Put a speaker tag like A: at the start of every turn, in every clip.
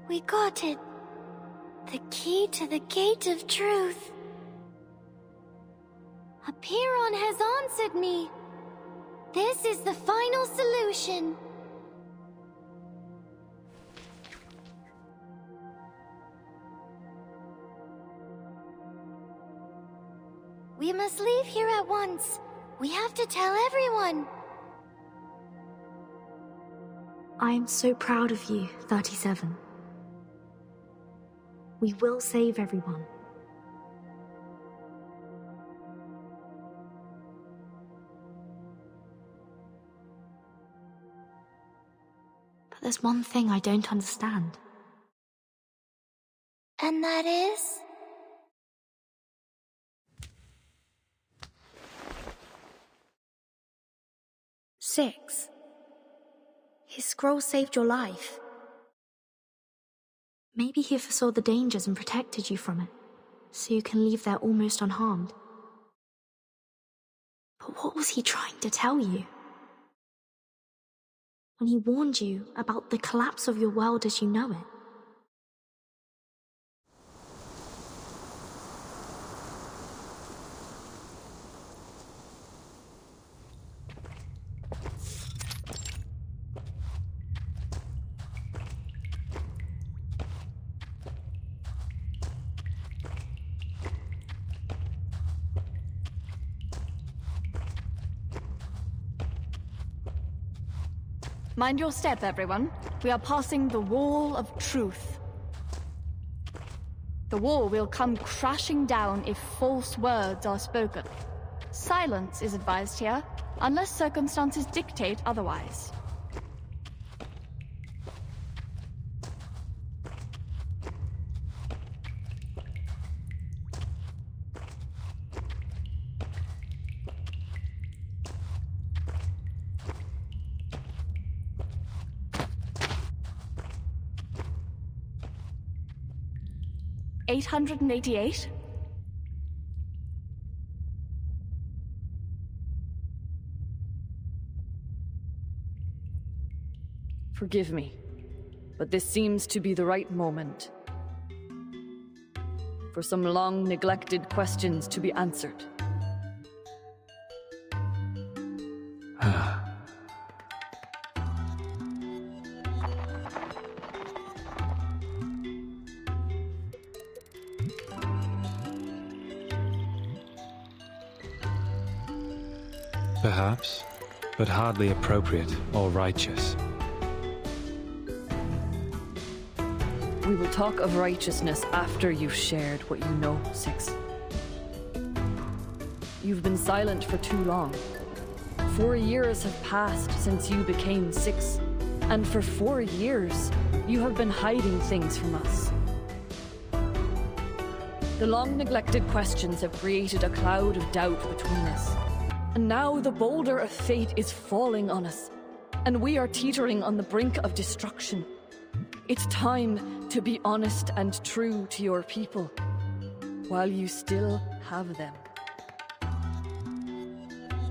A: We got it. The key to the gate of truth. Apiron has answered me. This is the final solution. We must leave here at once. We have to tell everyone.
B: I am so proud of you, 37. We will save everyone. But there's one thing I don't understand.
A: And that is?
B: Six. His scroll saved your life. Maybe he foresaw the dangers and protected you from it, so you can leave there almost unharmed. But what was he trying to tell you? When he warned you about the collapse of your world as you know it?
C: Mind your step, everyone. We are passing the Wall of Truth. The wall will come crashing down if false words are spoken. Silence is advised here, unless circumstances dictate otherwise. $888?
D: Forgive me, but this seems to be the right moment for some long-neglected questions to be answered.
E: Perhaps, but hardly appropriate or righteous.
D: We will talk of righteousness after you've shared what you know, Six. You've been silent for too long. 4 years have passed since you became Six, and for 4 years, you have been hiding things from us. The long-neglected questions have created a cloud of doubt between us. And now the boulder of fate is falling on us, and we are teetering on the brink of destruction. It's time to be honest and true to your people, while you still have them.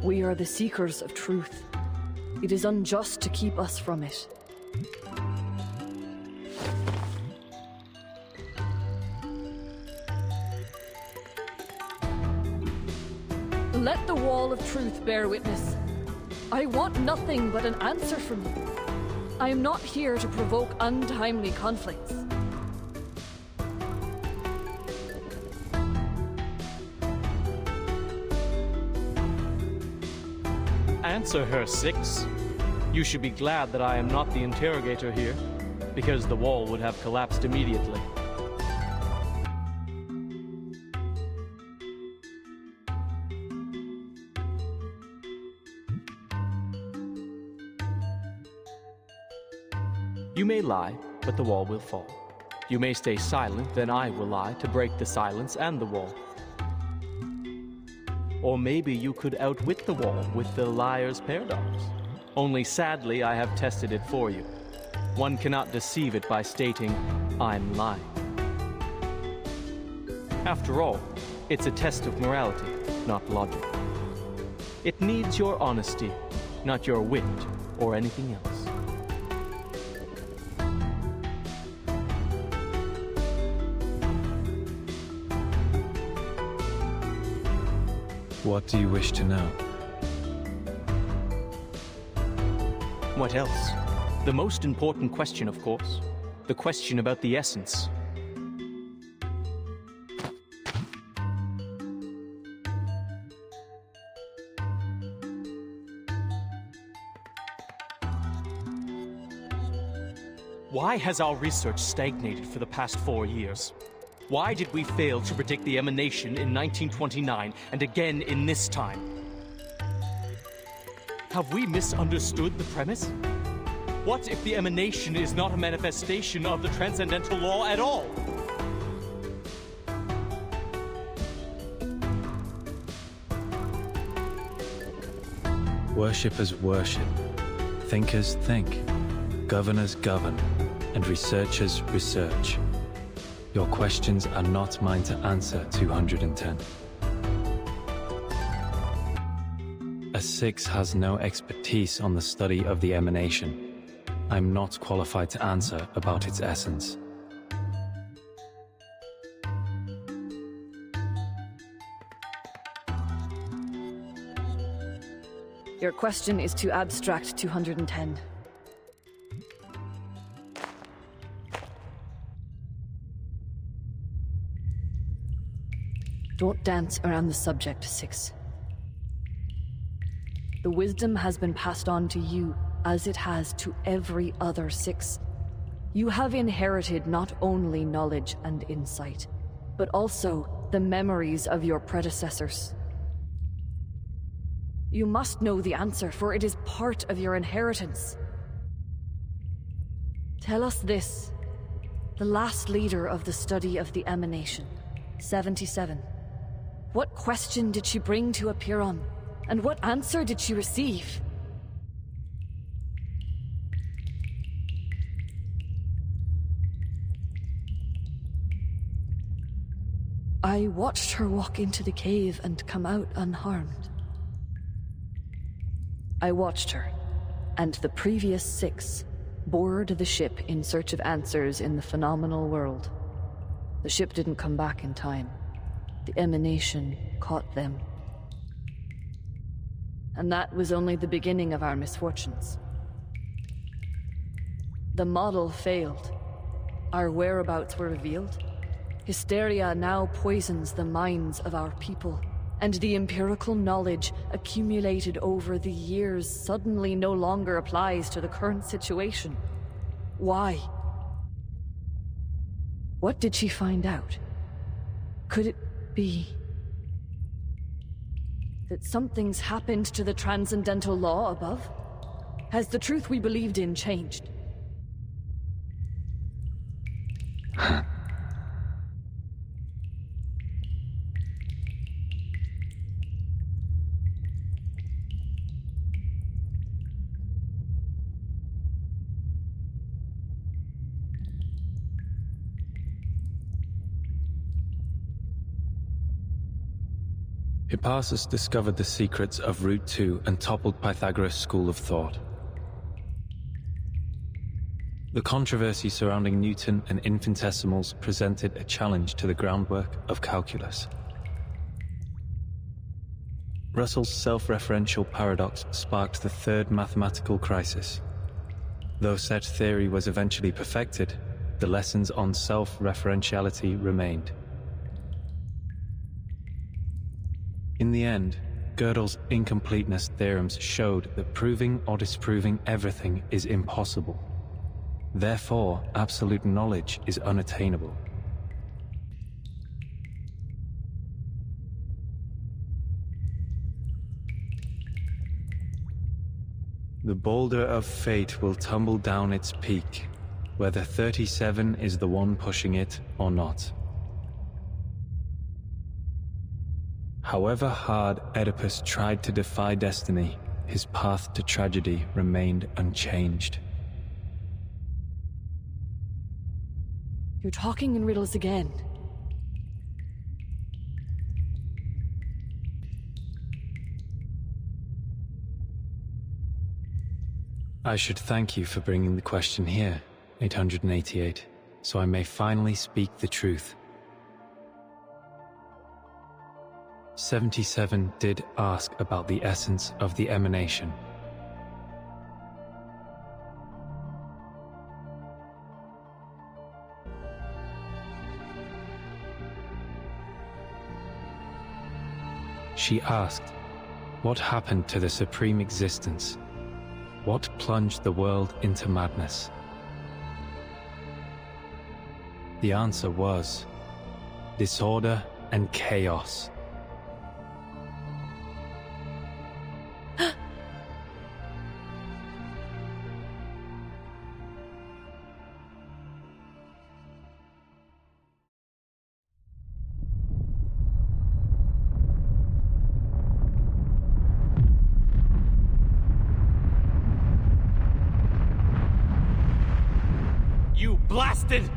D: We are the seekers of truth. It is unjust to keep us from it. Let the Wall of Truth bear witness. I want nothing but an answer from you. I am not here to provoke untimely conflicts.
F: Answer her, Six. You should be glad that I am not the interrogator here, because the wall would have collapsed immediately. You may lie, but the wall will fall. You may stay silent, then I will lie to break the silence and the wall. Or maybe you could outwit the wall with the liar's paradox. Only sadly, I have tested it for you. One cannot deceive it by stating, I'm lying. After all, it's a test of morality, not logic. It needs your honesty, not your wit or anything else.
E: What do you wish to know?
F: What else? The most important question, of course. The question about the essence. Why has our research stagnated for the past 4 years? Why did we fail to predict the emanation in 1929 and again in this time? Have we misunderstood the premise? What if the emanation is not a manifestation of the transcendental law at all?
E: Worshippers worship, thinkers think, governors govern, and researchers research. Your questions are not mine to answer, 210. A Six has no expertise on the study of the emanation. I'm not qualified to answer about its essence.
D: Your question is too abstract, 210. Don't dance around the subject, Six. The wisdom has been passed on to you, as it has to every other Six. You have inherited not only knowledge and insight, but also the memories of your predecessors. You must know the answer, for it is part of your inheritance. Tell us this, the last leader of the study of the emanation, 77. What question did she bring to Apiron? And what answer did she receive? I watched her walk into the cave and come out unharmed. I watched her, and the previous 6 board the ship in search of answers in the phenomenal world. The ship didn't come back in time. The emanation caught them. And that was only the beginning of our misfortunes. The model failed. Our whereabouts were revealed. Hysteria now poisons the minds of our people, and the empirical knowledge accumulated over the years suddenly no longer applies to the current situation. Why? What did she find out? Could it be that something's happened to the transcendental law above? Has the truth we believed in changed?
E: Hippasus discovered the secrets of Route 2 and toppled Pythagoras' school of thought. The controversy surrounding Newton and infinitesimals presented a challenge to the groundwork of calculus. Russell's self-referential paradox sparked the third mathematical crisis. Though such theory was eventually perfected, the lessons on self-referentiality remained. In the end, Gödel's incompleteness theorems showed that proving or disproving everything is impossible. Therefore, absolute knowledge is unattainable. The boulder of fate will tumble down its peak, whether 37 is the one pushing it or not. However hard Oedipus tried to defy destiny, his path to tragedy remained unchanged.
D: You're talking in riddles again.
E: I should thank you for bringing the question here, 888, so I may finally speak the truth. 77 did ask about the essence of the emanation. She asked, what happened to the supreme existence? What plunged the world into madness? The answer was disorder and chaos.
F: You blasted!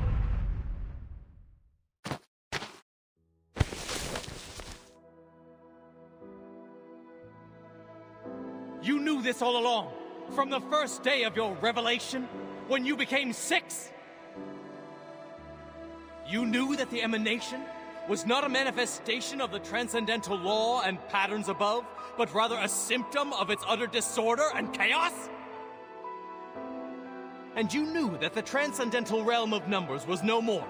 F: You knew this all along, from the first day of your revelation, when you became 6? You knew that the emanation was not a manifestation of the transcendental law and patterns above, but rather a symptom of its utter disorder and chaos? And you knew that the transcendental realm of numbers was no more,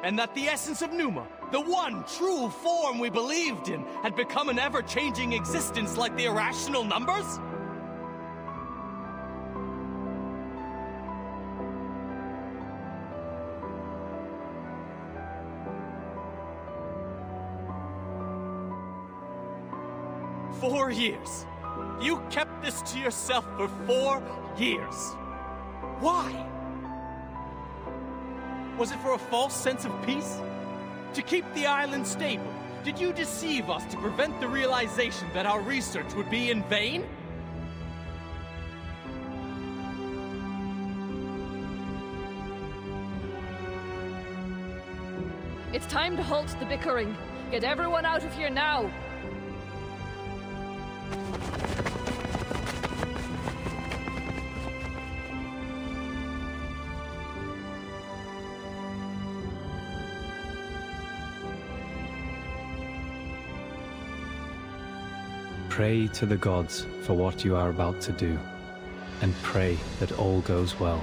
F: and that the essence of Pneuma, the one true form we believed in, had become an ever-changing existence like the irrational numbers? "4 years. You kept this to yourself for 4 years. Why? Was it for a false sense of peace? To keep the island stable? Did you deceive us to prevent the realization that our research would be in vain?
D: It's time to halt the bickering. Get everyone out of here now.
E: Pray to the gods for what you are about to do, and pray that all goes well.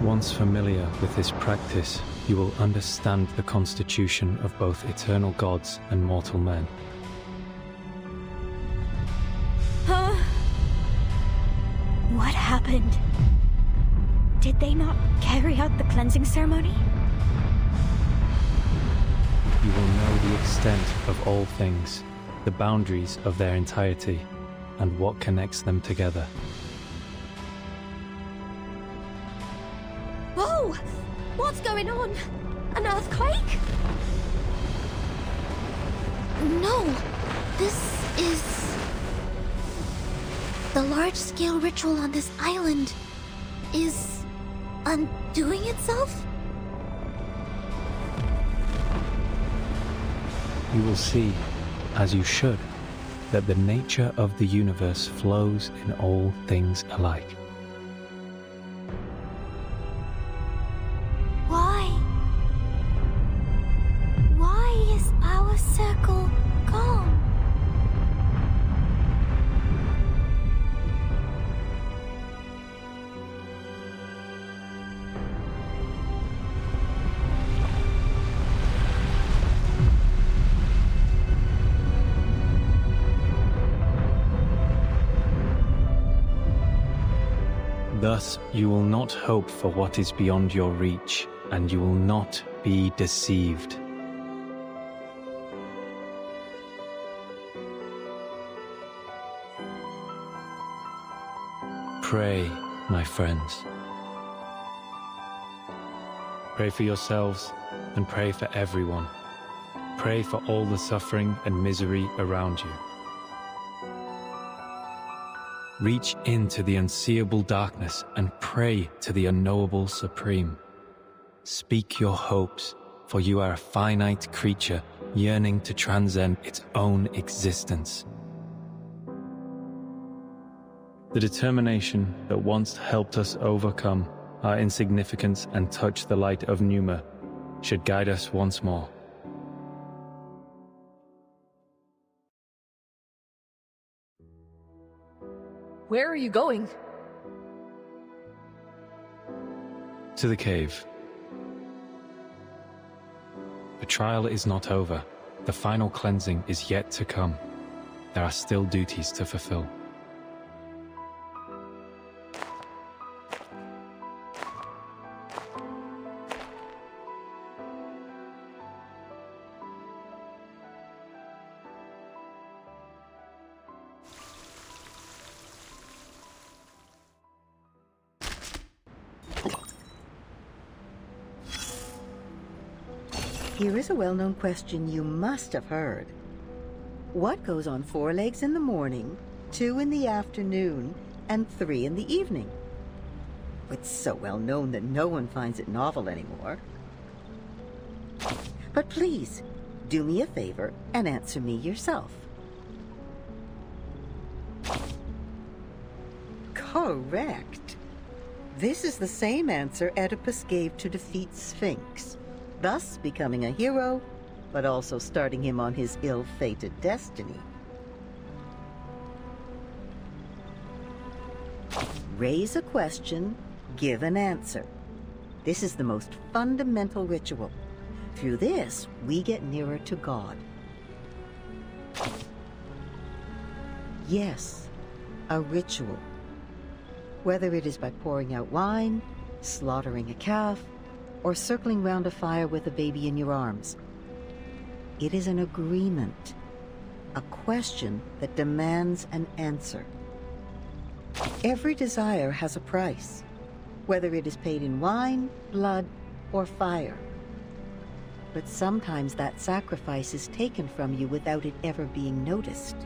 E: Once familiar with this practice, you will understand the constitution of both eternal gods and mortal men.
B: Huh? What happened? Did they not carry out the cleansing ceremony?
E: You will know the extent of all things, the boundaries of their entirety, and what connects them together.
A: Whoa! What's going on? An earthquake? No, this is... The large-scale ritual on this island is undoing itself?
E: You will see, as you should, that the nature of the universe flows in all things alike.
A: Why is our circle gone?
E: Thus, you will not hope for what is beyond your reach, and you will not be deceived. Pray, my friends. Pray for yourselves and pray for everyone. Pray for all the suffering and misery around you. Reach into the unseeable darkness and pray to the unknowable Supreme. Speak your hopes, for you are a finite creature yearning to transcend its own existence. The determination that once helped us overcome our insignificance and touch the light of Pneuma should guide us once more.
D: Where are you going?
E: To the cave. The trial is not over. The final cleansing is yet to come. There are still duties to fulfill.
G: Here is a well-known question you must have heard. What goes on 4 legs in the morning, 2 in the afternoon, and 3 in the evening? It's so well known that no one finds it novel anymore. But please, do me a favor and answer me yourself. Correct. This is the same answer Oedipus gave to defeat Sphinx, thus becoming a hero, but also starting him on his ill-fated destiny. Raise a question, give an answer. This is the most fundamental ritual. Through this, we get nearer to God. Yes, a ritual. Whether it is by pouring out wine, slaughtering a calf, or circling round a fire with a baby in your arms. It is an agreement, a question that demands an answer. Every desire has a price, whether it is paid in wine, blood, or fire. But sometimes that sacrifice is taken from you without it ever being noticed.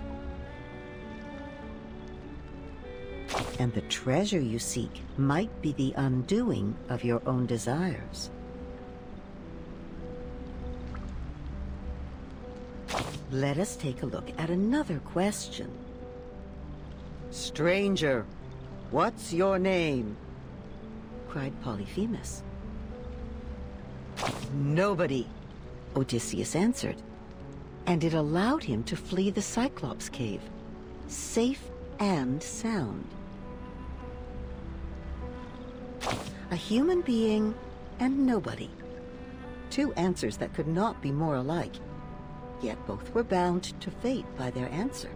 G: And the treasure you seek might be the undoing of your own desires. Let us take a look at another question. Stranger, what's your name? Cried Polyphemus. Nobody, Odysseus answered, and it allowed him to flee the Cyclops cave, safe and sound. A human being and nobody. 2 answers that could not be more alike, yet both were bound to fate by their answer.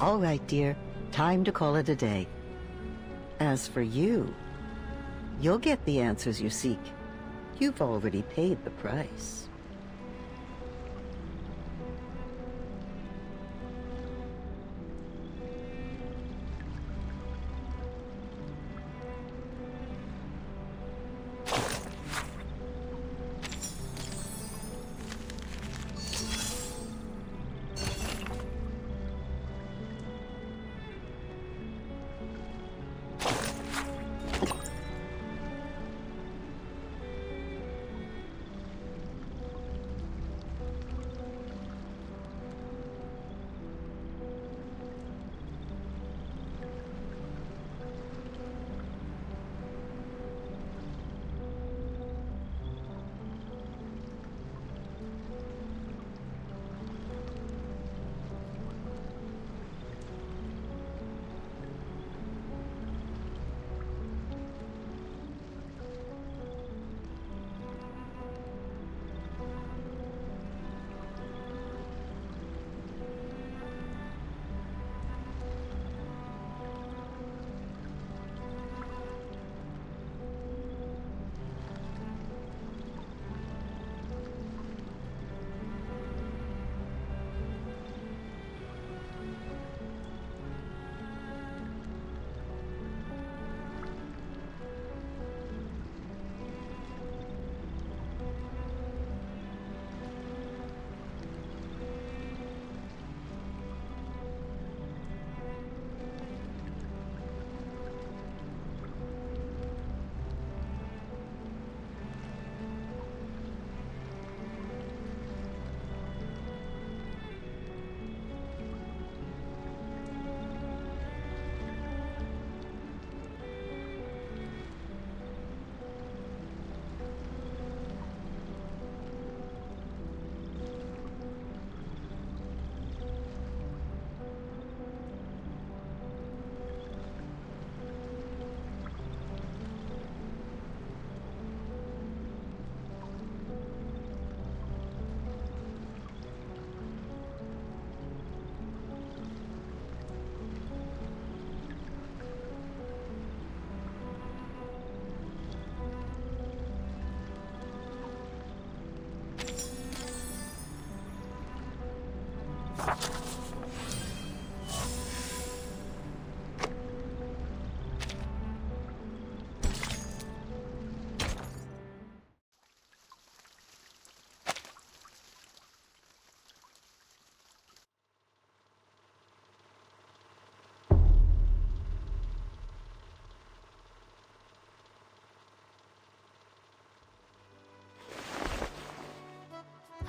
G: All right, dear. Time to call it a day. As for you, you'll get the answers you seek. You've already paid the price.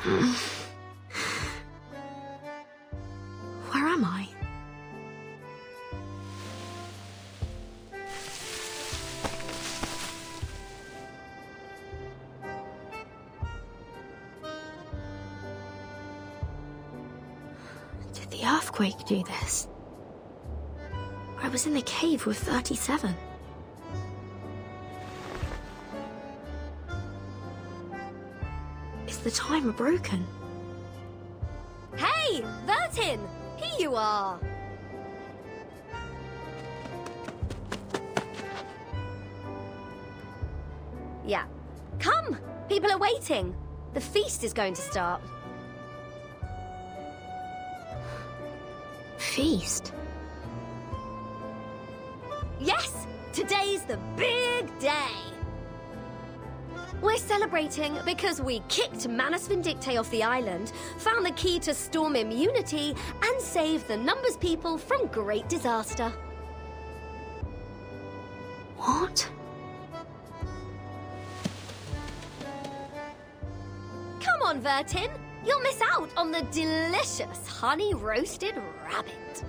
B: Where am I? Did the earthquake do this? I was in the cave with 37. Is the timer broken?
H: Hey, Vertin! Here you are! Yeah. Come! People are waiting. The feast is going to start.
B: Feast?
H: Yes! Today's the big day! We're celebrating because we kicked Manus Vindicte off the island, found the key to storm immunity, and saved the Numbers people from great disaster.
B: What?
H: Come on, Vertin! You'll miss out on the delicious honey-roasted rabbit.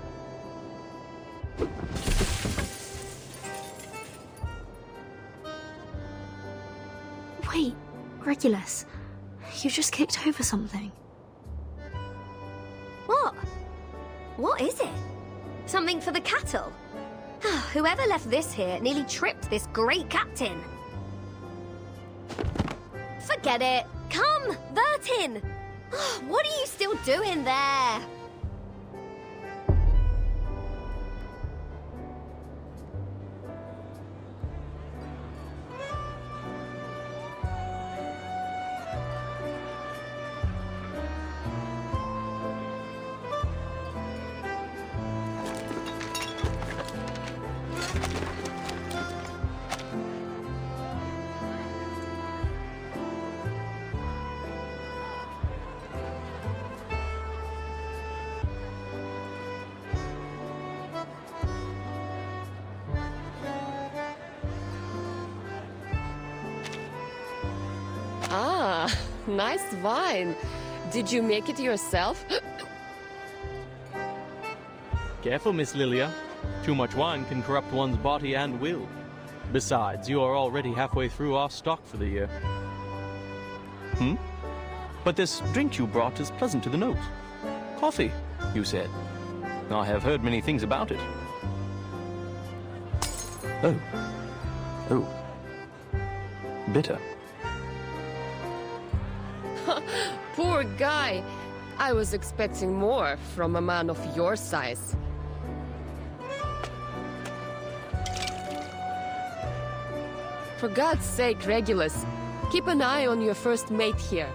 B: Wait, Regulus, you just kicked over something.
H: What? What is it? Something for the cattle? Whoever left this here nearly tripped this great captain. Forget it. Come, Vertin! What are you still doing there?
I: Ah, nice wine. Did you make it yourself?
F: Careful, Miss Lilia. Too much wine can corrupt one's body and will. Besides, you are already halfway through our stock for the year. But this drink you brought is pleasant to the nose. Coffee, you said. I have heard many things about it. Oh. Bitter.
I: Poor guy. I was expecting more from a man of your size. For God's sake, Regulus, keep an eye on your first mate here.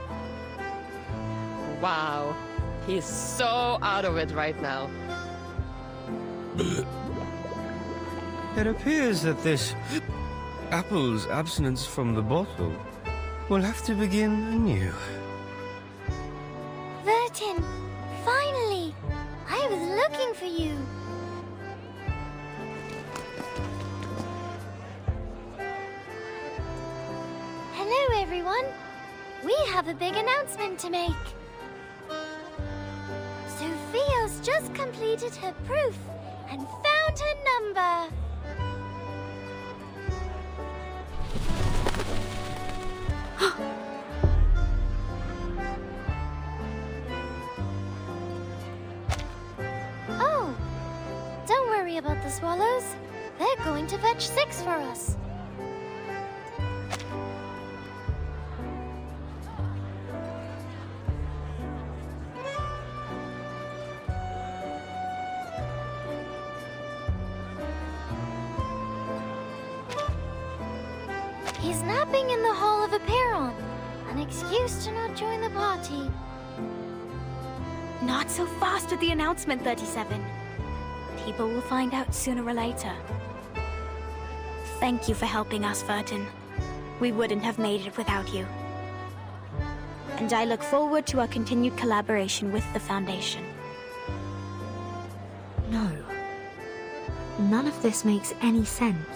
I: Wow, he's so out of it right now.
J: It appears that this apple's abstinence from the bottle will have to begin anew.
A: Vertin, finally! I was looking for you. Hello, everyone. We have a big announcement to make. Sophia's just completed her proof and found her number. Oh, don't worry about the swallows. They're going to fetch 6 for us. He's napping in the Hall of Aperon, an excuse to not join the party.
K: Not so fast with the announcement, 37. People will find out sooner or later. Thank you for helping us, Vertin. We wouldn't have made it without you. And I look forward to our continued collaboration with the Foundation.
B: No. None of this makes any sense.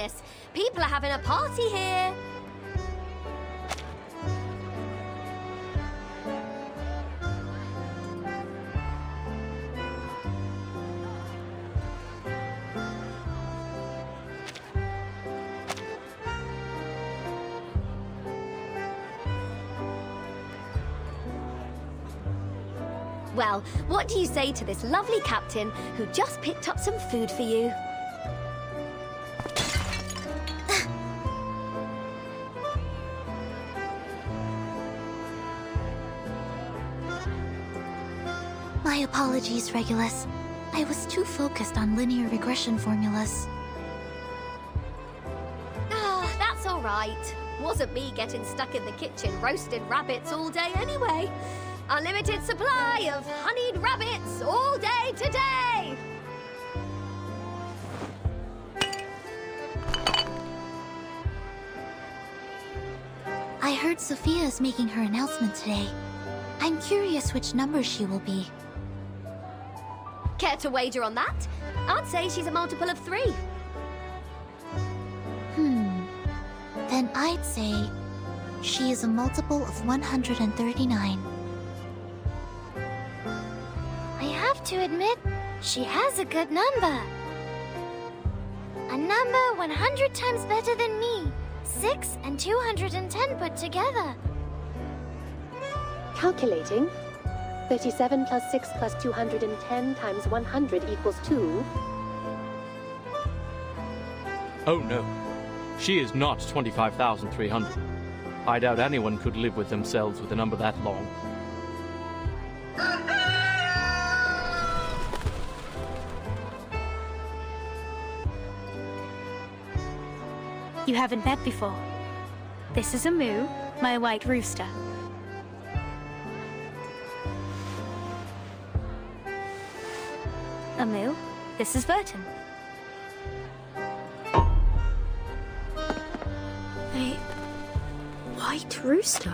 H: goodness! People are having a party here! Well, what do you say to this lovely captain who just picked up some food for you?
A: My apologies, Regulus. I was too focused on linear regression formulas.
H: Ah, that's all right. Wasn't me getting stuck in the kitchen roasting rabbits all day anyway. Unlimited supply of honeyed rabbits all day today!
A: I heard Sophia is making her announcement today. I'm curious which number she will be.
H: Care to wager on that? I'd say she's a multiple of 3.
A: Then I'd say she is a multiple of 139. I have to admit, she has a good number. A number 100 times better than me. 6 and 210 put together.
L: Calculating. 37 plus 6 plus 210 times 100 equals 2.
F: Oh no. She is not 25,300. I doubt anyone could live with themselves with a number that long.
K: You haven't met before. This is Amu, my white rooster. Amu, this is Vertin.
B: A white rooster?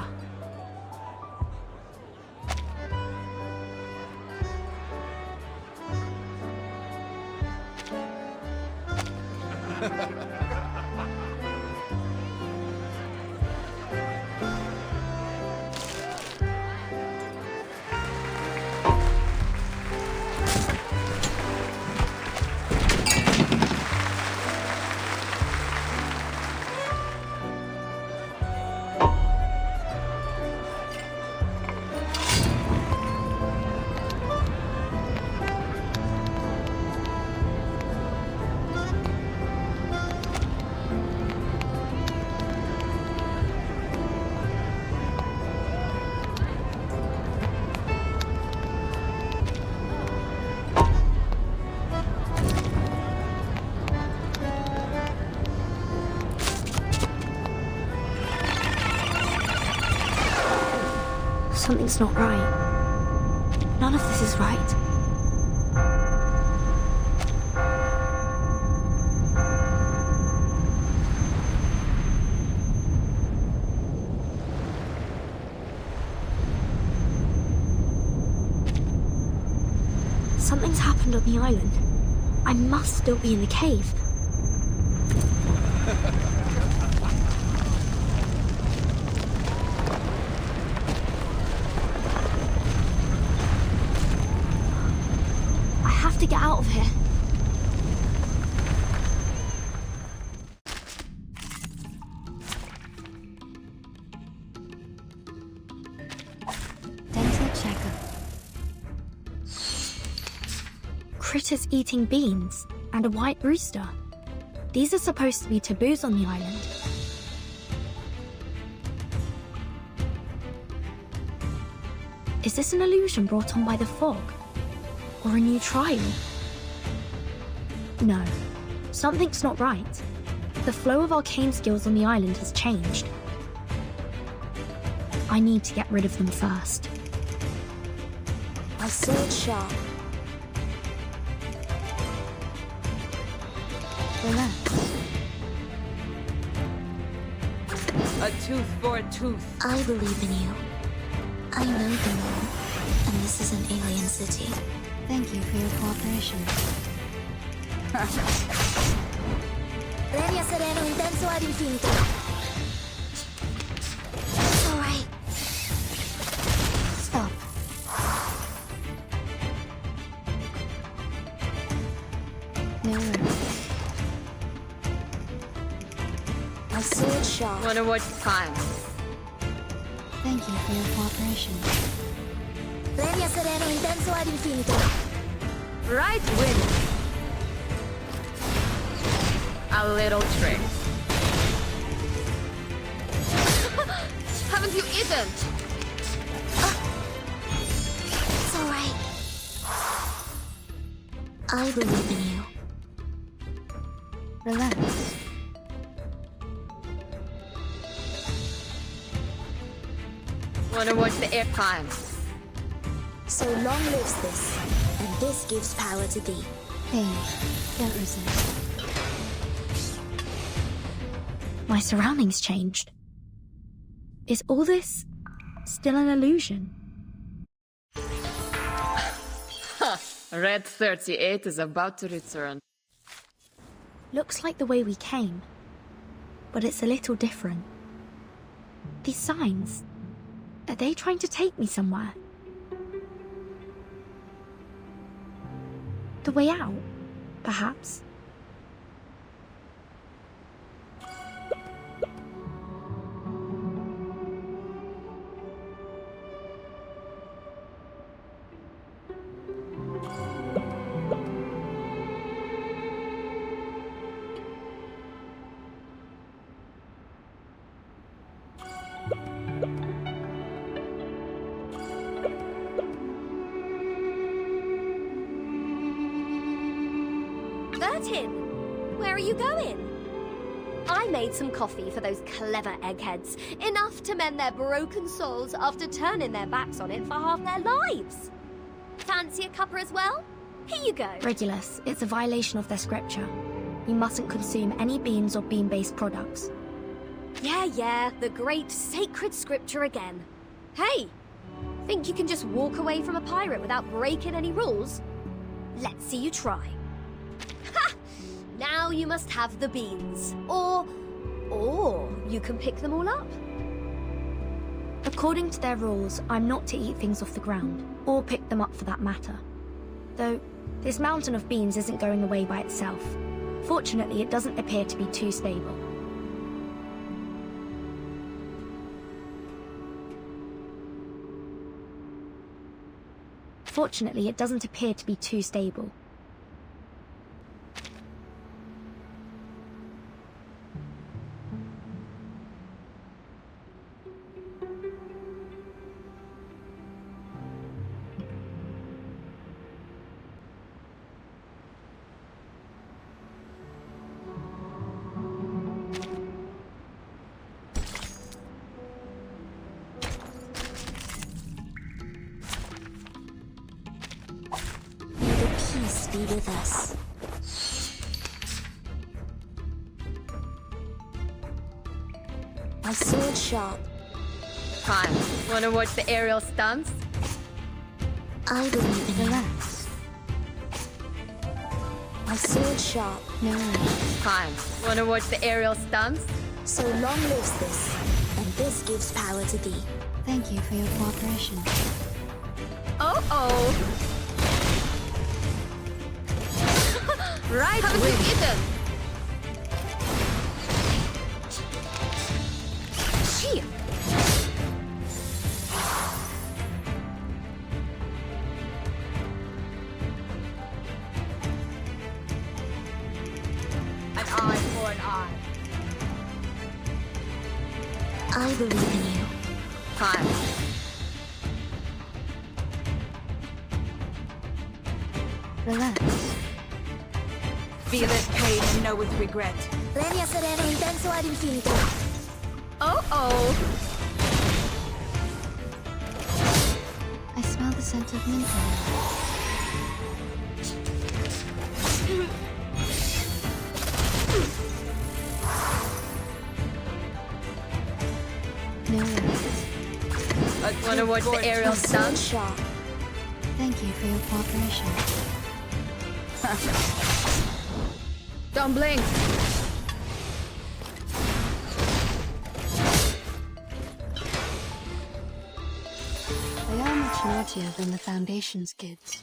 B: Something's not right. None of this is right. Something's happened on the island. I must still be in the cave. I have to get out of here.
A: Dental checker.
B: Critters eating beans and a white rooster. These are supposed to be taboos on the island. Is this an illusion brought on by the fog? Or a new trial? No, something's not right. The flow of arcane skills on the island has changed. I need to get rid of them first.
K: My sword sharp.
A: Relax.
I: A tooth for a tooth.
A: I believe in you. I know the moon, and this is an alien city. Thank you for your cooperation. Leria sereno intenso ad infinito. Alright. Stop. No worries. My sword sharp.
I: Wanna watch time?
A: Thank you for your cooperation. Leria sereno intenso ad infinito.
I: Right win. A little trick. Haven't you eaten?
A: It's alright. I believe in you. Relax.
I: Wanna watch the air time?
A: So long lives this, and this gives power to thee. Hey, don't resist.
B: My surroundings changed. Is all this still an illusion?
I: Red 38 is about to return.
B: Looks like the way we came, but it's a little different. These signs, are they trying to take me somewhere? The way out, perhaps?
H: Bertin, where are you going? I made some coffee for those clever eggheads, enough to mend their broken souls after turning their backs on it for half their lives. Fancy a cuppa as well? Here you go.
B: Regulus, it's a violation of their scripture. You mustn't consume any beans or bean-based products.
H: Yeah, the great sacred scripture again. Hey, think you can just walk away from a pirate without breaking any rules? Let's see you try. Ha! Now you must have the beans. Or you can pick them all up.
B: According to their rules, I'm not to eat things off the ground, or pick them up for that matter. Though, this mountain of beans isn't going away by itself. Fortunately, it doesn't appear to be too stable. Fortunately, it doesn't appear to be too stable.
A: Peace be with us. My sword sharp.
I: Fine. Wanna watch the aerial stunts?
A: I believe in relax. My sword sharp. No worries.
I: Fine. Wanna watch the aerial stunts?
A: So long lives this, and this gives power to thee. Thank you for your cooperation.
I: Oh. Right, haven't you eaten? Gee. An eye for an eye.
A: I believe in you.
I: Fine.
A: Relax.
M: Feel it pain and know with regret.
A: Leria sereno intenso ad infinito.
I: Oh.
A: I smell the scent of mint. No worries.
I: Wanna watch the aerial stunts?
A: Sharp. Thank you for your cooperation.
I: Don't blink.
K: much naughtier than the Foundation's kids.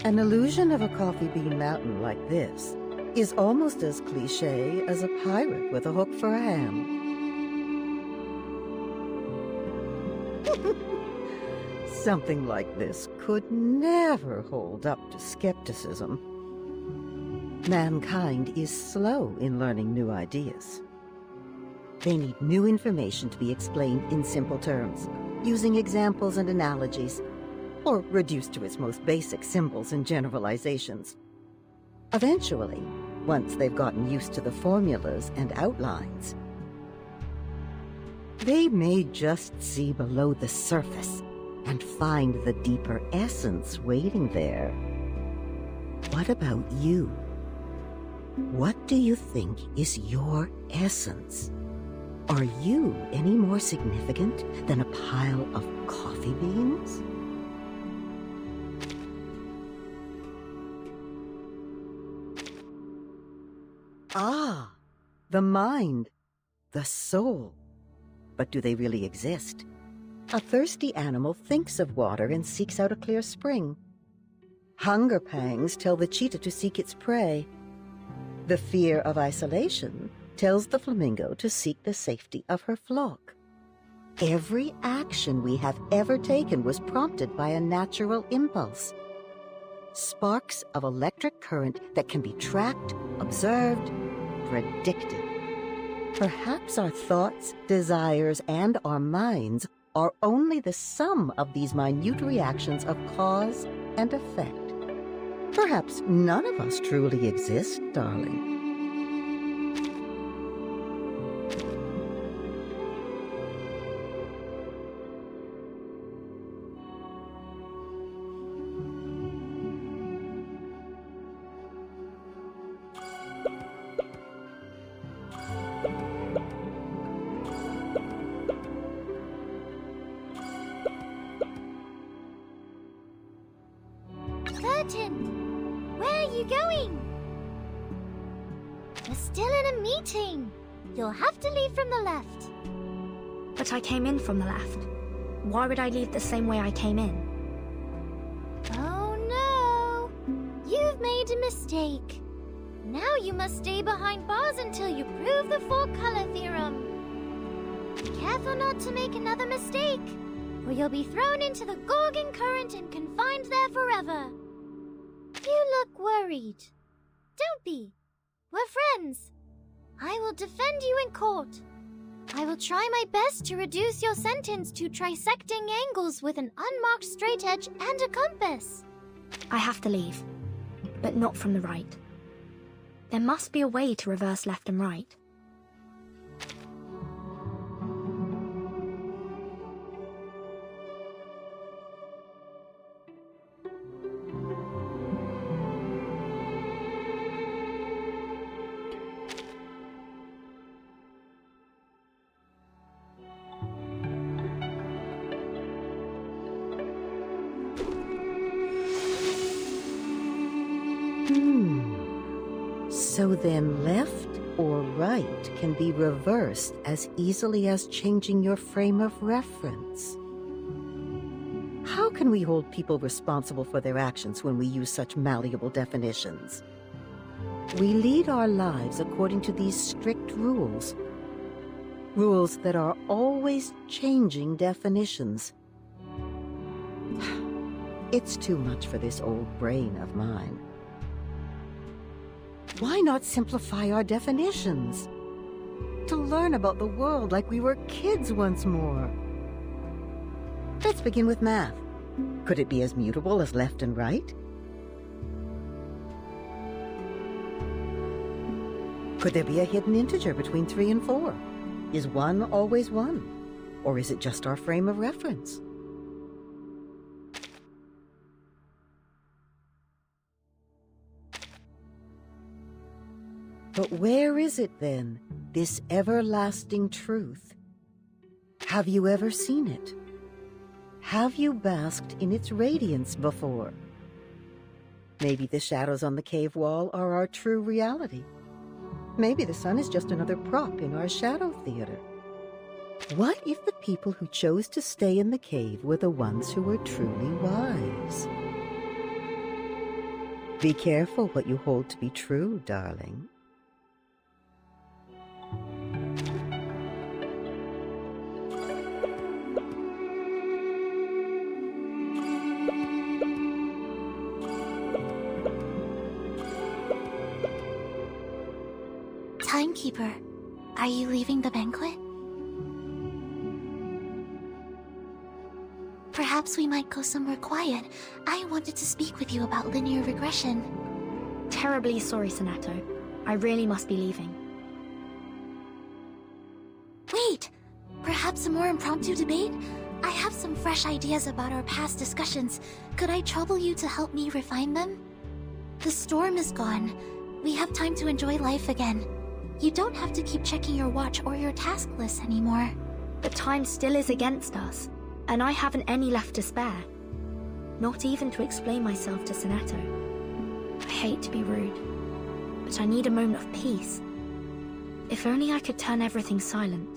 G: An illusion of a coffee bean mountain like this is almost as cliché as a pirate with a hook for a ham. Something like this could never hold up to skepticism. Mankind is slow in learning new ideas. They need new information to be explained in simple terms, using examples and analogies, or reduced to its most basic symbols and generalizations. Eventually, once they've gotten used to the formulas and outlines, they may just see below the surface and find the deeper essence waiting there. What about you? What do you think is your essence? Are you any more significant than a pile of coffee beans? Ah, the mind, the soul. But do they really exist? A thirsty animal thinks of water and seeks out a clear spring. Hunger pangs tell the cheetah to seek its prey. The fear of isolation tells the flamingo to seek the safety of her flock. Every action we have ever taken was prompted by a natural impulse. Sparks of electric current that can be tracked, observed, predicted. Perhaps our thoughts, desires, and our minds are only the sum of these minute reactions of cause and effect. Perhaps none of us truly exist, darling.
A: Burton, where are you going? We're still in a meeting. You'll have to leave from the left.
B: But I came in from the left. Why would I leave the same way I came in?
A: Oh no! You You've made a mistake. Now you must stay behind bars until you prove the four-color theorem. Be careful not to make another mistake, or you'll be thrown into the Gorgon current and confined there forever. You look worried. Don't be. We're friends. I will defend you in court. I will try my best to reduce your sentence to trisecting angles with an unmarked straight edge and a compass.
B: I have to leave, but not from the right. There must be a way to reverse left and right.
G: So then left or right can be reversed as easily as changing your frame of reference. How can we hold people responsible for their actions when we use such malleable definitions? We lead our lives according to these strict rules. Rules that are always changing definitions. It's too much for this old brain of mine. Why not simplify our definitions? To learn about the world like we were kids once more. Let's begin with math. Could it be as mutable as left and right? Could there be a hidden integer between 3 and 4? Is 1 always 1? Or is it just our frame of reference? But where is it then, this everlasting truth? Have you ever seen it? Have you basked in its radiance before? Maybe the shadows on the cave wall are our true reality. Maybe the sun is just another prop in our shadow theater. What if the people who chose to stay in the cave were the ones who were truly wise? Be careful what you hold to be true, darling.
A: Timekeeper, are you leaving the banquet? Perhaps we might go somewhere quiet. I wanted to speak with you about linear regression.
B: Terribly sorry, Sonato. I really must be leaving.
A: Wait! Perhaps a more impromptu debate? I have some fresh ideas about our past discussions. Could I trouble you to help me refine them? The storm is gone. We have time to enjoy life again. You don't have to keep checking your watch or your task list anymore.
B: But time still is against us, and I haven't any left to spare. Not even to explain myself to Sonato. I hate to be rude, but I need a moment of peace. If only I could turn everything silent.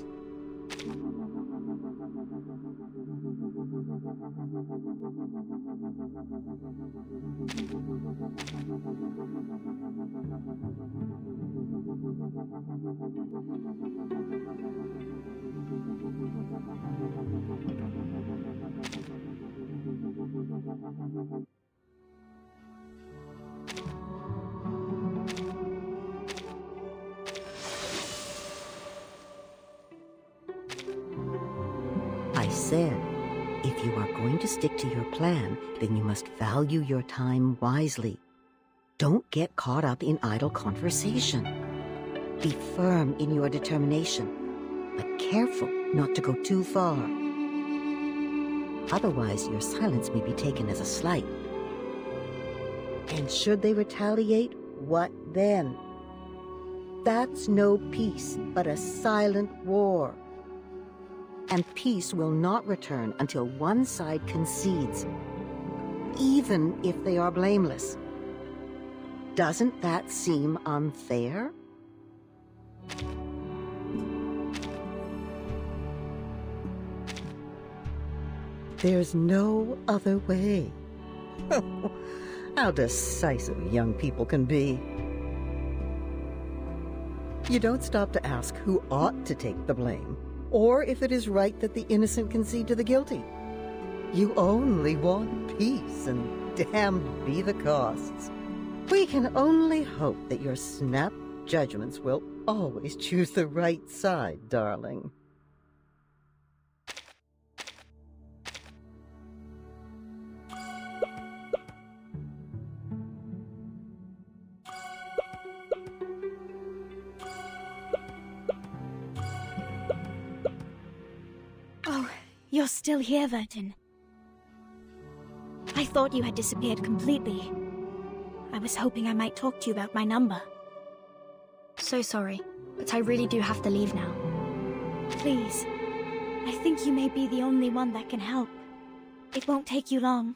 G: I said, if you are going to stick to your plan, then you must value your time wisely. Don't get caught up in idle conversation. Be firm in your determination, but careful not to go too far. Otherwise, your silence may be taken as a slight. And should they retaliate, what then? That's no peace, but a silent war. And peace will not return until one side concedes, even if they are blameless. Doesn't that seem unfair? There's no other way. How decisive young people can be. You don't stop to ask who ought to take the blame, or if it is right that the innocent concede to the guilty. You only want peace, and damned be the costs. We can only hope that your snap judgments will always choose the right side, darling.
K: Oh, you're still here, Vertin. I thought you had disappeared completely. I was hoping I might talk to you about my number.
B: So sorry, but I really do have to leave now.
K: Please. I think you may be the only one that can help. It won't take you long.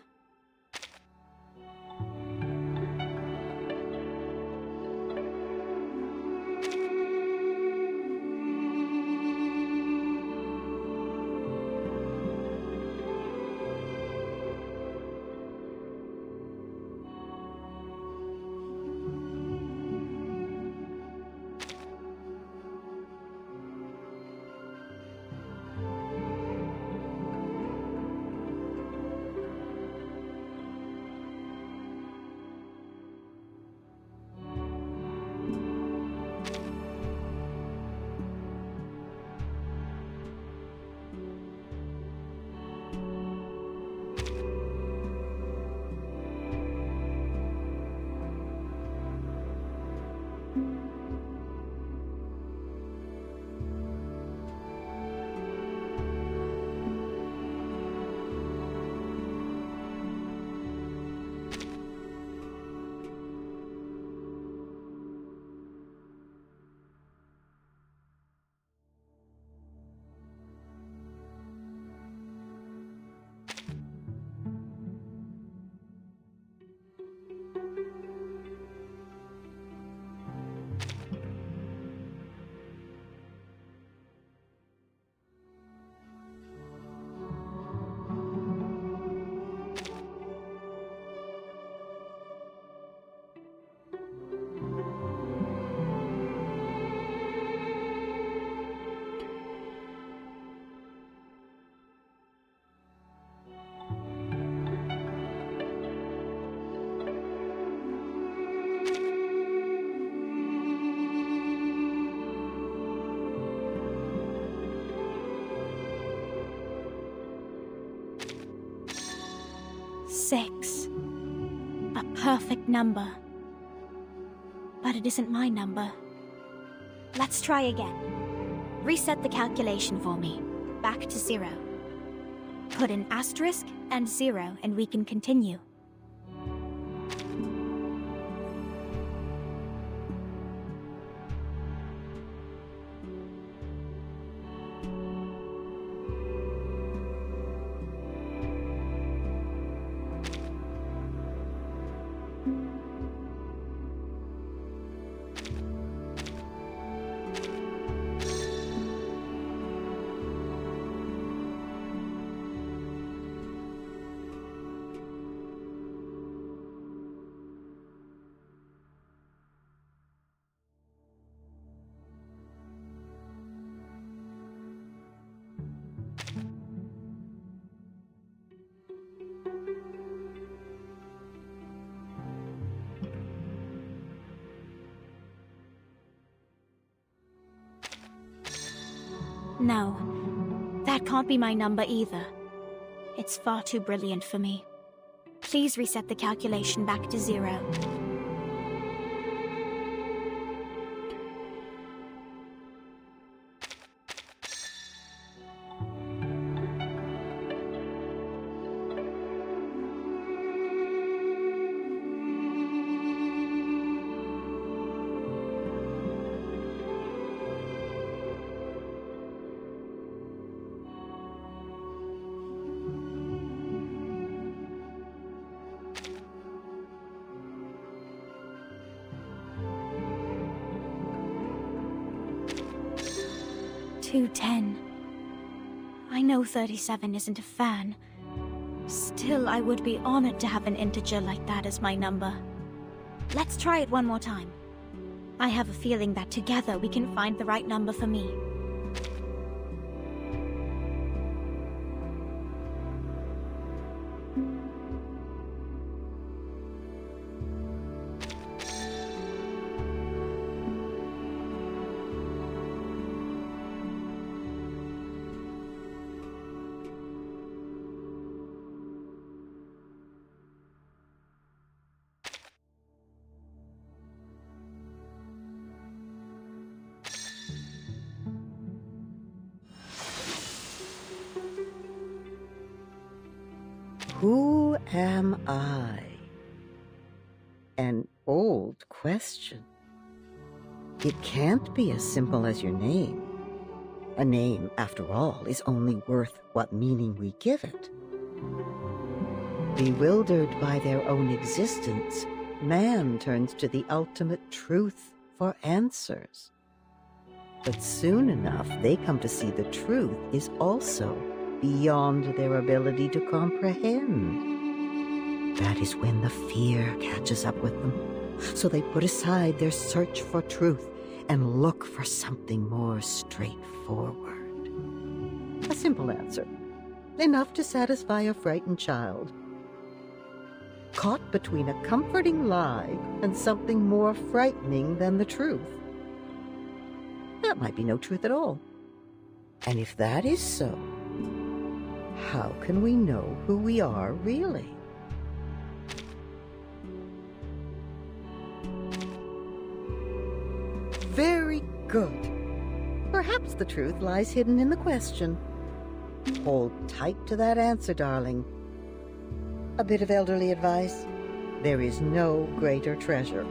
K: Six. A perfect number. But it isn't my number. Let's try again. Reset the calculation for me. Back to 0. Put an asterisk and 0 and we can continue. No, that can't be my number either. It's far too brilliant for me. Please reset the calculation back to 0. $2.10. I know 37 isn't a fan. Still. Still, I would be honored to have an integer like that as my number. Let's try it one more time. I have a feeling that together we can find the right number for me.
G: Who am I? An old question. It can't be as simple as your name. A name, after all, is only worth what meaning we give it. Bewildered by their own existence, man turns to the ultimate truth for answers. But soon enough, they come to see the truth is also beyond their ability to comprehend. That is when the fear catches up with them. So they put aside their search for truth and look for something more straightforward. A simple answer, enough to satisfy a frightened child. Caught between a comforting lie and something more frightening than the truth. That might be no truth at all. And if that is so, how can we know who we are really? Very good. Perhaps the truth lies hidden in the question. Hold tight to that answer, darling. A bit of elderly advice. There is no greater treasure.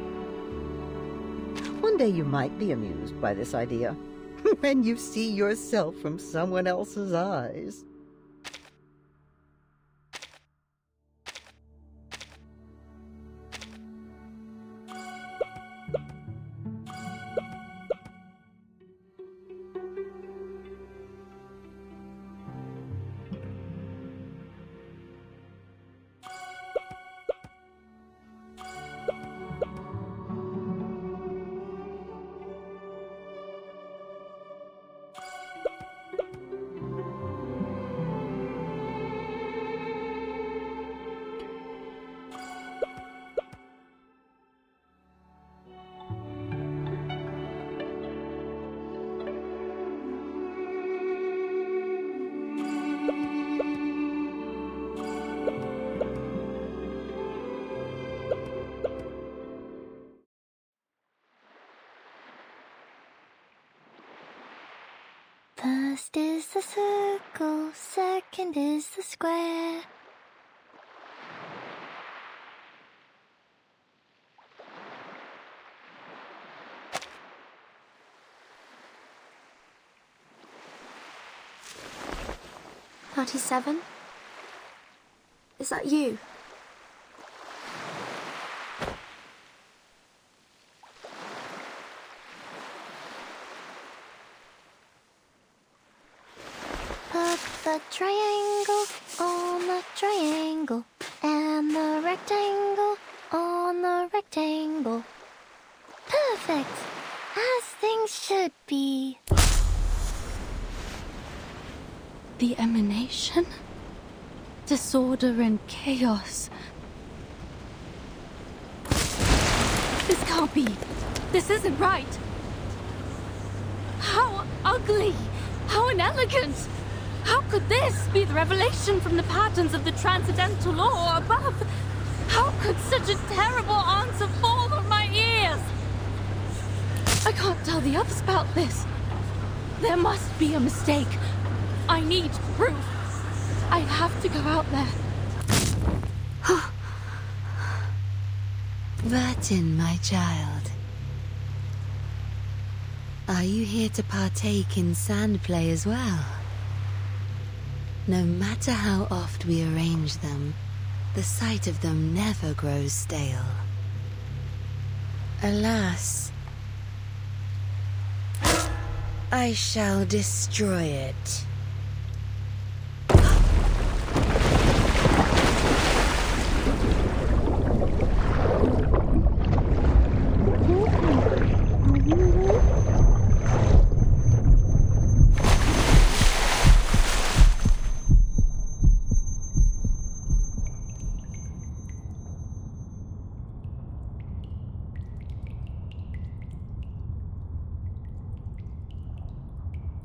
G: One day you might be amused by this idea, when you see yourself from someone else's eyes.
A: First is the circle, second is the square.
B: 37? Is that you?
A: Put the triangle on the triangle, and the rectangle on the rectangle. Perfect! As things should be.
C: The emanation? Disorder and chaos. This can't be. This isn't right. How ugly! How inelegant! How could this be the revelation from the patterns of the transcendental law above? How could such a terrible answer fall on my ears? I can't tell the others about this. There must be a mistake. I need proof. I have to go out there.
N: Burton, my child. Are you here to partake in sand play as well? No matter how oft we arrange them, the sight of them never grows stale. Alas, I shall destroy it.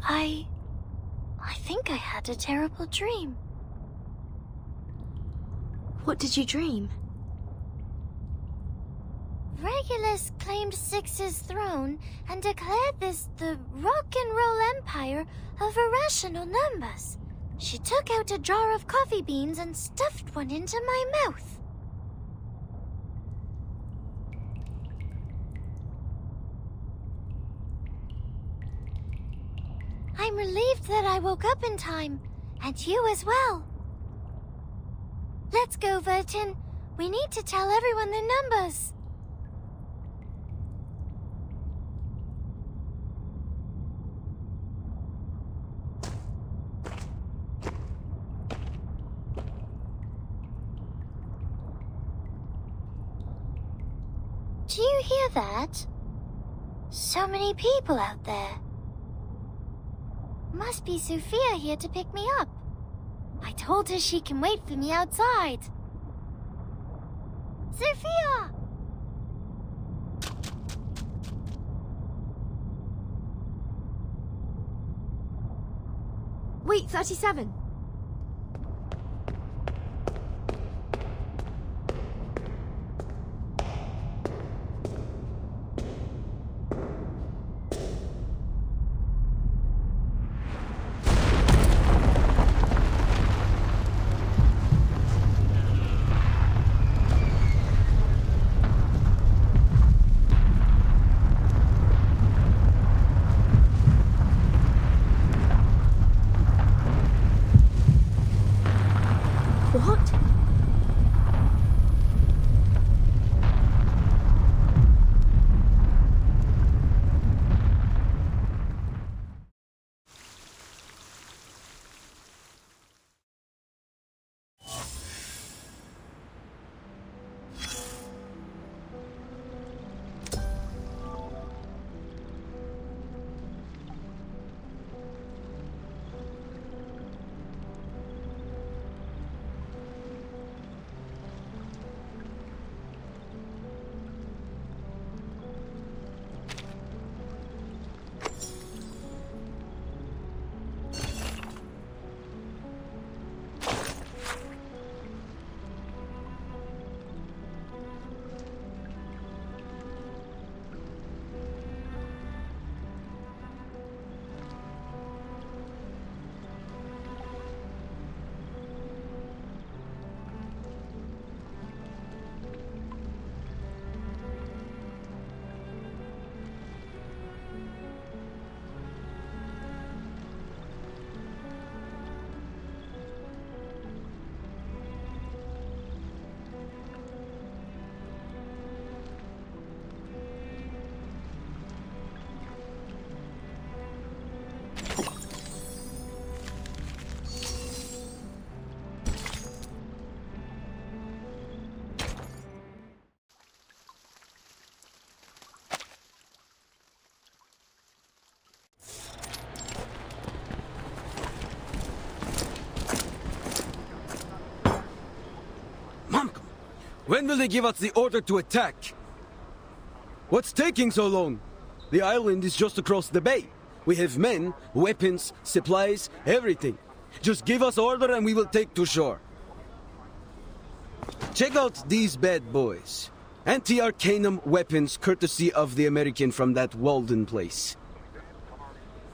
A: I think I had a terrible dream.
B: What did you dream?
A: Regulus claimed Six's throne and declared this the rock and roll empire of irrational numbers. She took out a jar of coffee beans and stuffed one into my mouth. I'm relieved that I woke up in time, and you as well. Let's go, Vertin. We need to tell everyone the numbers. Do you hear that? So many people out there. Must be Sophia here to pick me up. I told her she can wait for me outside. Sophia!
B: Wait, 37. What?
O: When will they give us the order to attack? What's taking so long? The island is just across the bay. We have men, weapons, supplies, everything. Just give us order and we will take to shore. Check out these bad boys. Anti-Arcanum weapons courtesy of the American from that Walden place.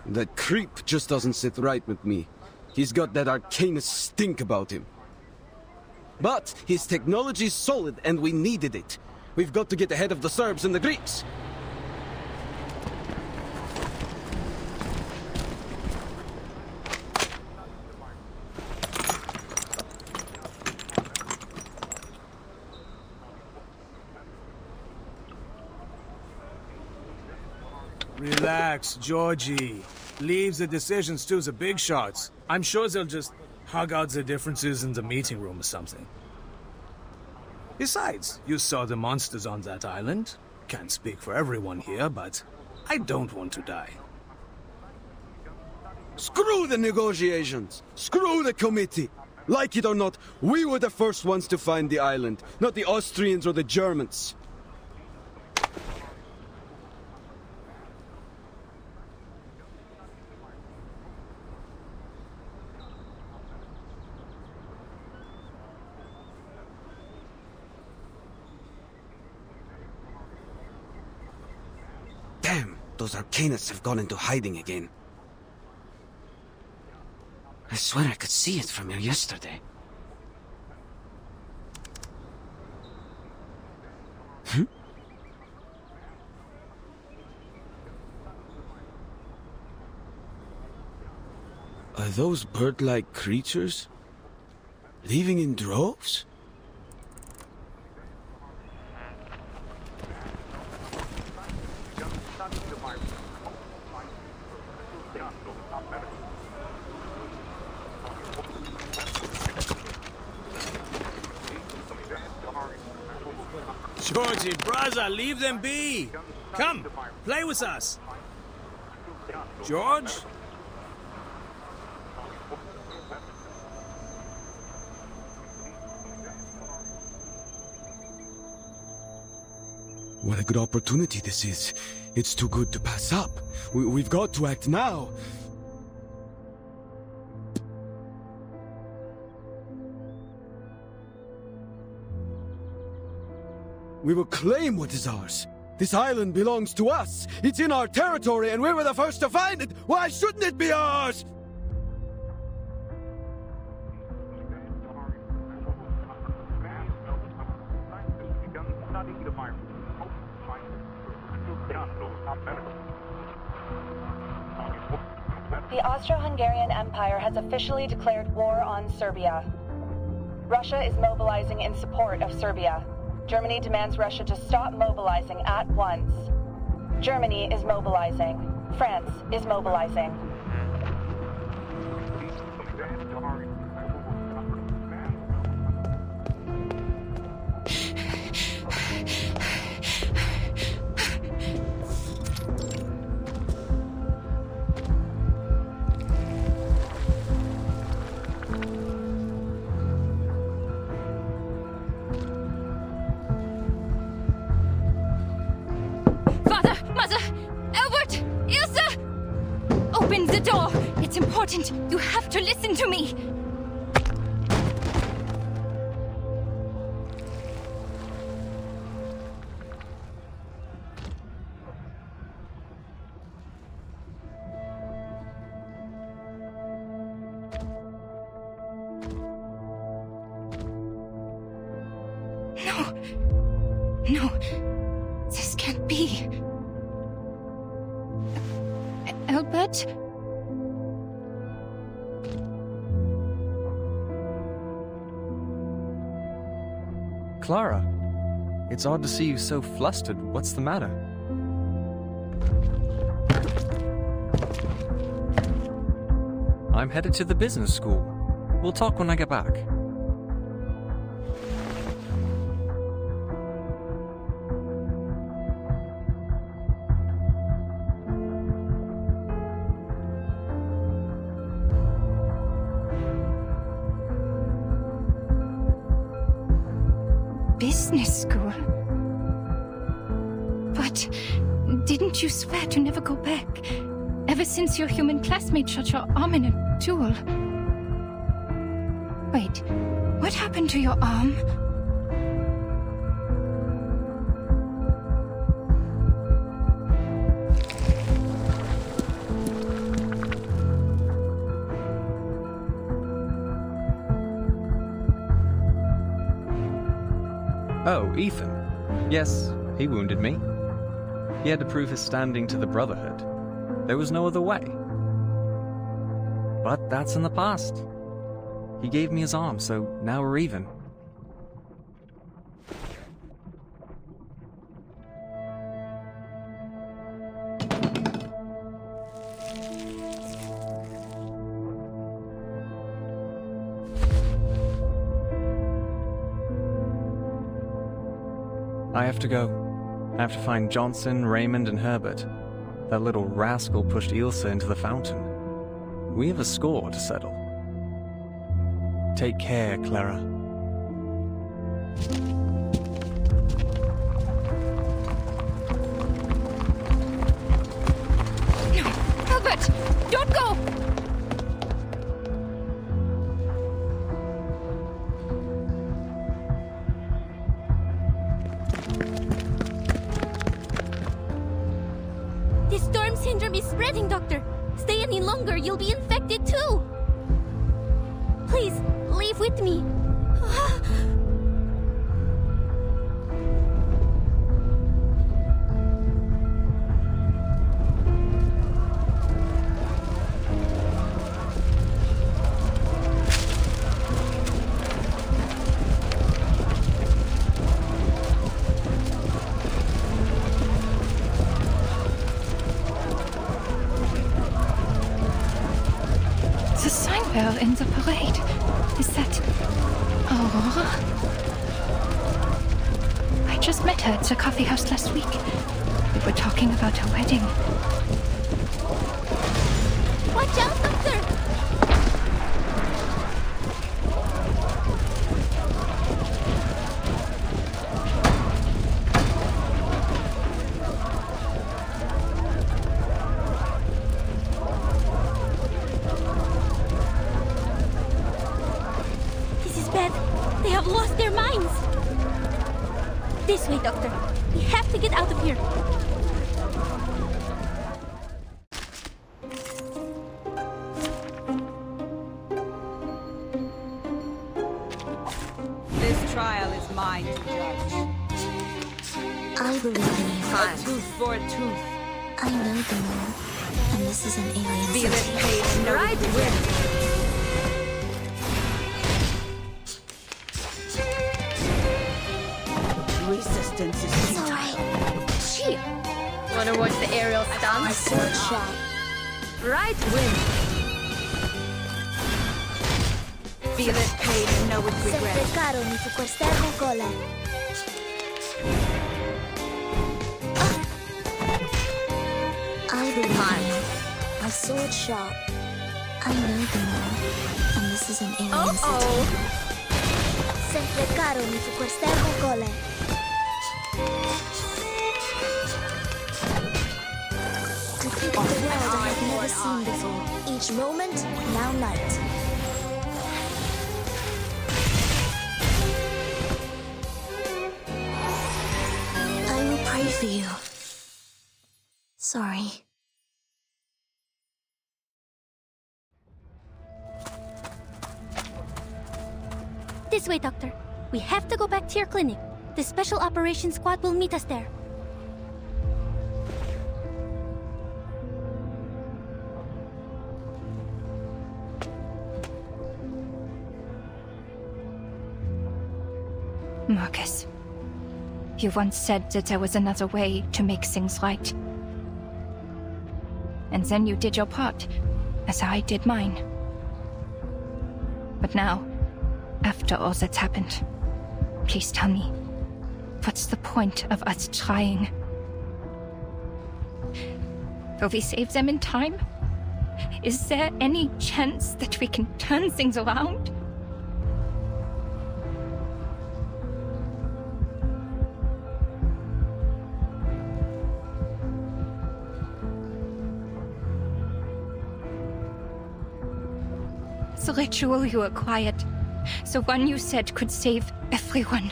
O: That creep just doesn't sit right with me. He's got that Arcanus stink about him. But his technology is solid and we needed it. We've got to get ahead of the Serbs and the Greeks.
P: Relax, Georgie. Leave the decisions to the big shots. I'm sure they'll just hug out the differences in the meeting room or something. Besides, you saw the monsters on that island. Can't speak for everyone here, but I don't want to die.
O: Screw the negotiations! Screw the committee! Like it or not, we were the first ones to find the island, not the Austrians or the Germans. those Arcanists have gone into hiding again. I swear I could see it from here yesterday. Are those bird-like creatures leaving in droves?
P: Georgie, brother, leave them be! Come, play with us! George?
O: What a good opportunity this is. It's too good to pass up. We've got to act now. We will claim what is ours. This island belongs to us. It's in our territory and we were the first to find it. Why shouldn't it be ours?
Q: The Austro-Hungarian Empire has officially declared war on Serbia. Russia is mobilizing in support of Serbia. Germany demands Russia to stop mobilizing at once. Germany is mobilizing. France is mobilizing.
C: Open the door! It's important! You have to listen to me! No, this can't be. Albert?
R: Clara, it's odd to see you so flustered. What's the matter? I'm headed to the business school. We'll talk when I get back.
C: Business school? But didn't you swear to never go back? Ever since your human classmate shot your arm in a duel. Wait, what happened to your arm?
R: Oh, Ethan. Yes, he wounded me. He had to prove his standing to the Brotherhood. There was no other way. But that's in the past. He gave me his arm, so now we're even. I have to go. I have to find Johnson, Raymond, and Herbert. That little rascal pushed Ilsa into the fountain. We have a score to settle. Take care, Clara.
C: No, Albert! Don't go! This syndrome is spreading, Doctor. Stay any longer, you'll be infected too. Please, leave with me.
S: The signbell in the parade. Is that Aurora? I just met her at the coffee house last week. We were talking about her wedding.
C: Watch out, Doctor! This is bad. They have lost their minds. This way, Doctor. We have to get out of here.
M: This trial is mine to judge.
B: I believe in you.
M: A tooth for a tooth.
B: I know the law, and this is an alien
M: Feel it
B: city.
M: paid no
H: Right
M: win. Resistance is futile.
H: Shit. Wanna watch the aerial
B: My
H: stunts?
B: sword sharp.
H: Right win.
M: Feel it paid no regret.
A: caro mi su quest'ermo gole.
B: I believe in you. My sword sharp. I know the law, and this is an alien city.
A: Sempre caro mi su quest'ermo gole.
B: The world I have never seen before. Each moment, now night. I will pray for you. Sorry.
C: This way, Doctor. We have to go back to your clinic. The Special Operations Squad will meet us there.
S: Marcus, you once said that there was another way to make things right. And then you did your part, as I did mine. But now, after all that's happened, please tell me, what's the point of us trying? Will we save them in time? Is there any chance that we can turn things around? The ritual you acquired, the one you said could save everyone.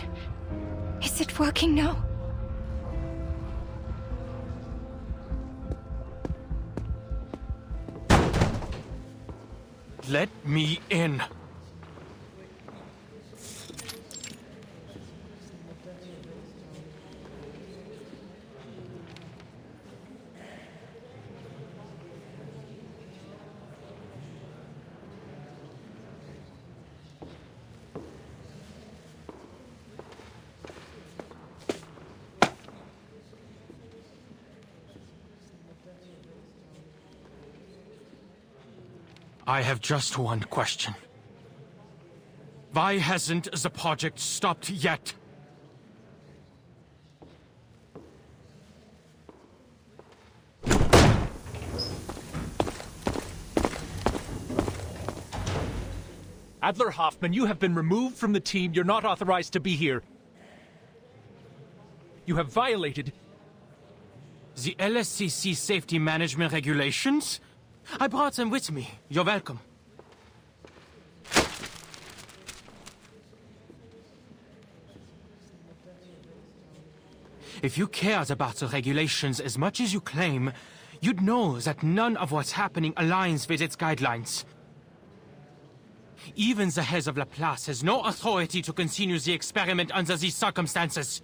S: Is it working now?
F: Let me in. I have just one question. Why hasn't the project stopped yet?
T: Adler Hoffman, you have been removed from the team. You're not authorized to be here. You have violated
F: The LSCC safety management regulations? I brought them with me. You're welcome. If you cared about the regulations as much as you claim,
U: you'd know that none of what's happening aligns with its guidelines. Even the head of Laplace has no authority to continue the experiment under these circumstances.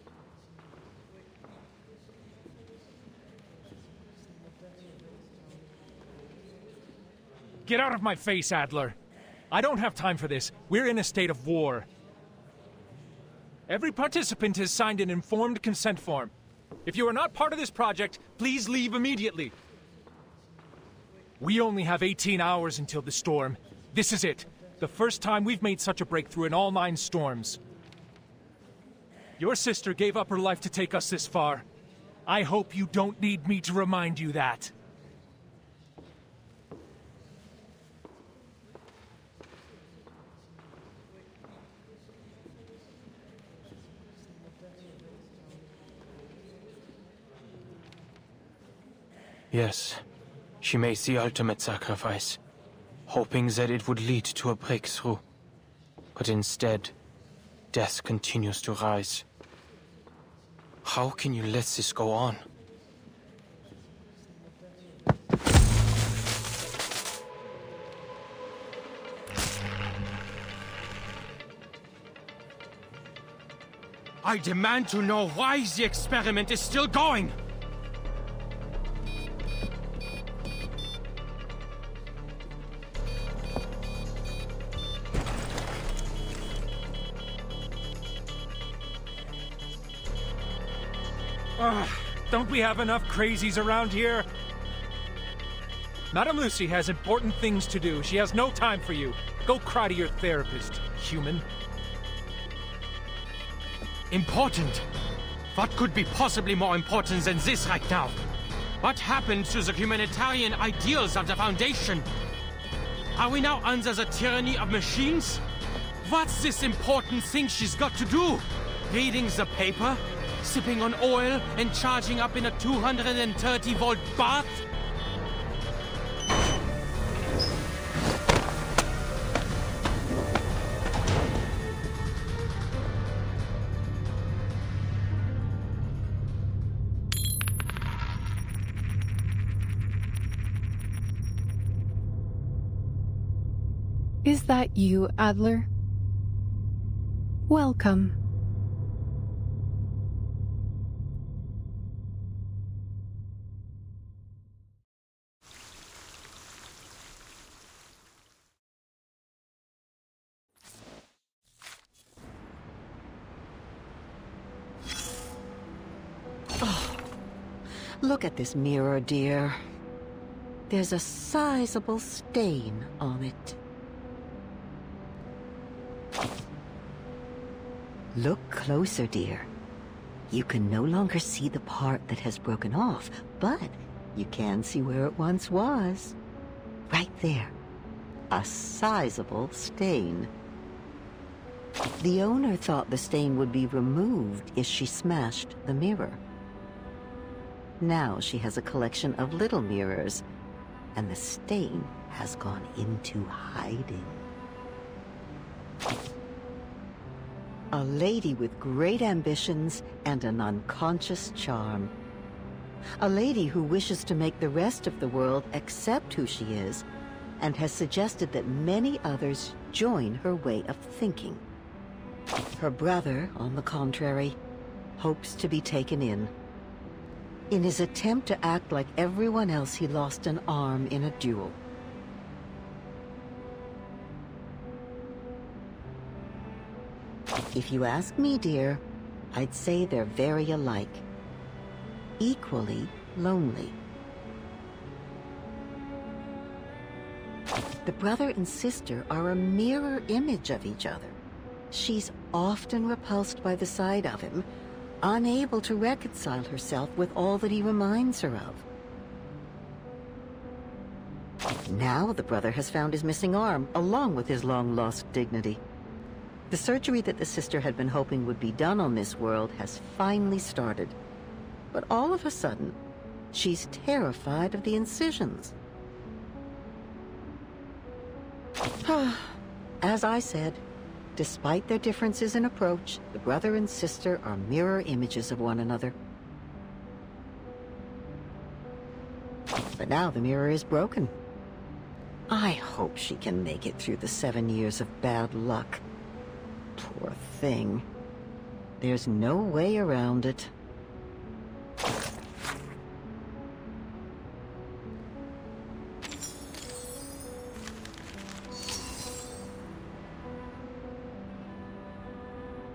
T: Get out of my face, Adler. I don't have time for this. We're in a state of war. Every participant has signed an informed consent form. If you are not part of this project, please leave immediately. We only have 18 hours until the storm. This is it. The first time we've made such a breakthrough in all 9 storms. Your sister gave up her life to take us this far. I hope you don't need me to remind you that.
U: Yes, she made the ultimate sacrifice, hoping that it would lead to a breakthrough. But instead, death continues to rise. How can you let this go on? I demand to know why the experiment is still going!
T: Don't we have enough crazies around here? Madame Lucy has important things to do. She has no time for you. Go cry to your therapist, human.
U: Important? What could be possibly more important than this right now? What happened to the humanitarian ideals of the Foundation? Are we now under the tyranny of machines? What's this important thing she's got to do? Reading the paper? Sipping on oil and charging up in a 230-volt bath?
V: Is that you, Adler? Welcome.
G: Look at this mirror, dear. There's a sizable stain on it. Look closer, dear. You can no longer see the part that has broken off, but you can see where it once was. Right there. A sizable stain. The owner thought the stain would be removed if she smashed the mirror. Now she has a collection of little mirrors, and the stain has gone into hiding. A lady with great ambitions and an unconscious charm. A lady who wishes to make the rest of the world accept who she is, and has suggested that many others join her way of thinking. Her brother, on the contrary, hopes to be taken in. In his attempt to act like everyone else, he lost an arm in a duel. If you ask me, dear, I'd say they're very alike. Equally lonely. The brother and sister are a mirror image of each other. She's often repulsed by the sight of him, unable to reconcile herself with all that he reminds her of. Now the brother has found his missing arm, along with his long-lost dignity. The surgery that the sister had been hoping would be done on this world has finally started. But all of a sudden, she's terrified of the incisions. As I said, despite their differences in approach, the brother and sister are mirror images of one another. Now the mirror is broken. I hope she can make it through the 7 years of bad luck. Poor thing. There's no way around it.